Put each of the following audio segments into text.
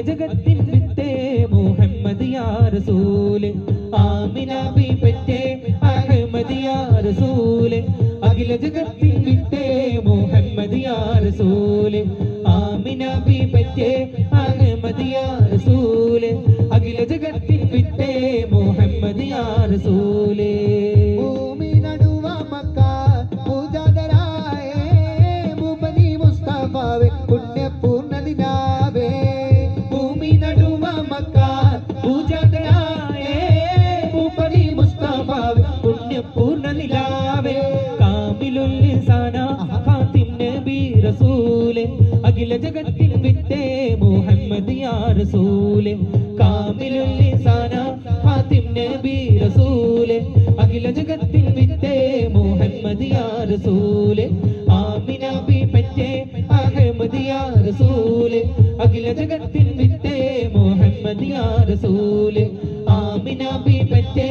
ജഗത്തിൻ വിത്തേ മുഹമ്മദ് യാ റസൂല് Amina B പെറ്റേ Ahmad യാ റസൂല് അഖില ജഗത്തിൻ വിത്തേ മുഹമ്മദ് യാ റസൂല് ആമിന ബി പെറ്റേ അഹ്മദ് യാ റസൂല് അഖില ജഗത്തിൻ വിത്തേ മുഹമ്മദ് യാ റസൂല് പുണ്യപൂർണ്ണദിനാവേ ഭൂമി നടുവ മക്ക പൂജാതരായേ ഭൂപതി മുസ്തഫാവേ പുണ്യപൂർണ്ണ നിലാവേ കാമിലുൽ ലിസാന ഖാതിം നബി റസൂലേ അഖില ജഗത്തിൻ വിത്തേ മുഹമ്മദ് യാ റസൂലേ കാമിലുൽ ലിസാന ഖാതിം നബി റസൂലേ അഖില ജഗത്തിൻ വിത്തേ മുഹമ്മദ് യാ റസൂലേ ആമിന ബി പെറ്റേ അഹ്മദ് യാ റസൂല് അഖില ജഗത്തിൻ വിത്തേ മുഹമ്മദ് യാ റസൂല് ആമിന ബി പെറ്റേ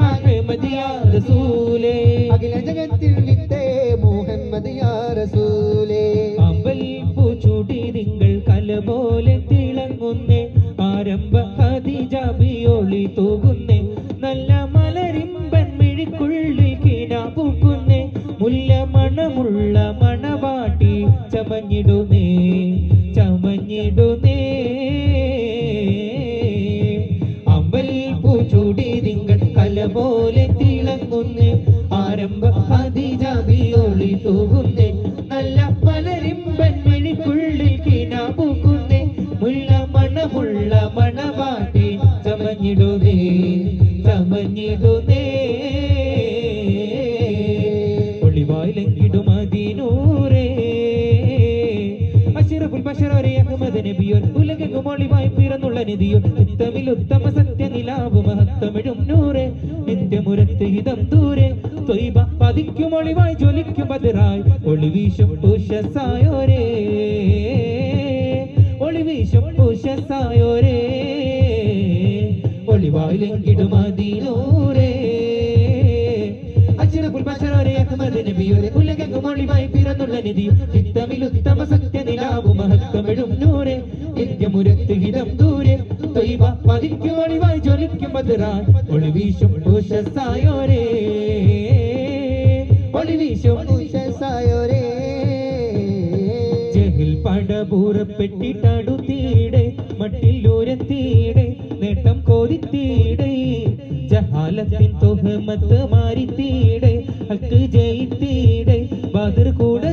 അഹ്മദ് യാ റസൂല് അഖില ജഗത്തിൻ വിത്തേ മുഹമ്മദ് യാ റസൂലേ അമ്പൽ പൂച്ചൂടി തിങ്കൾ കല പോലെ തിളങ്ങുന്നേ ആരംഭ ഖദീജ ബിയോളി തൂകുന്നേ നല്ല മലരിമ്പൻ മിഴിക്കുള്ളിൽ കിന പൂക്കുന്നേ മുല്ല മണമുള്ള മണവാട്ടി ചമഞ്ഞിടുന്നേ ചമഞ്ഞിടുന്നേ അമ്പൽ പൂച്ചൂടി തിങ്കൾ കല പോലെ തിളങ്ങുന്നേ ആരംഭ ഖദീജ ബിയോളി തൂകുന്നേ നല്ല മലരിമ്പൻ മിഴിക്കുള്ളിൽ കിന പൂക്കുന്നേ മുല്ല മണമുള്ള മണവാട്ടി ചമഞ്ഞിടുന്നേ ചമഞ്ഞിടുന്നേ ഒളിവായിലെങ്കിടും മദീനൂരേ അശ്റഫുൽ ബശറേ അഹ്മദ് നബിയോർ ഉലകെങ്ങും ഒളിവായി പിറന്നുള്ള നിധിയോ ഉത്തമിൽ ഉത്തമ സത്യനിലാവ് മഹത്തമിഴും നൂറേ നിത്യമുരത്ത് ഹിതം ദൂരെ ത്വയ്ബ പതിക്കും ഒളിവായി ജ്വലിക്കും ബദറായി ഒളിവീശും ഉഷസായോരേ ഒളിവീശും ഉഷസായോരേ ഒളിവായിലെങ്കിടും മദീനൂരേ അശ്റഫുൽ ബശറേ അഹ്മദ് നബിയോരെ ഉലകെങ്ങും ഒളിവായി പിറന്നുള്ള നിധിയോ ചിത്തമിൽ ഉത്തമ സത്യനിലാവ് മഹത്തമിഴും നൂറെ നിത്യമുരത്ത് ഹിതം ദൂരെ ത്വയ്ബ പതിക്കും ഒളിവായി ജ്വലിക്കും ബദറായി ഒളിവീശും ഉഷസായോരേ ഒളിവീശും ഉഷസായോരേ ജഹിൽ പടപൂറപ്പെട്ടിട്ടടുത്തീടെ മട്ടില്ലൂരത്തീടെ നേട്ടം കോരിത്തീടെ ജഹാലത്തിൻ തുഹമത്ത് മാരിത്തീടെ ഹക്ക് ജയിത്തീടെ ബദർ കൂടെ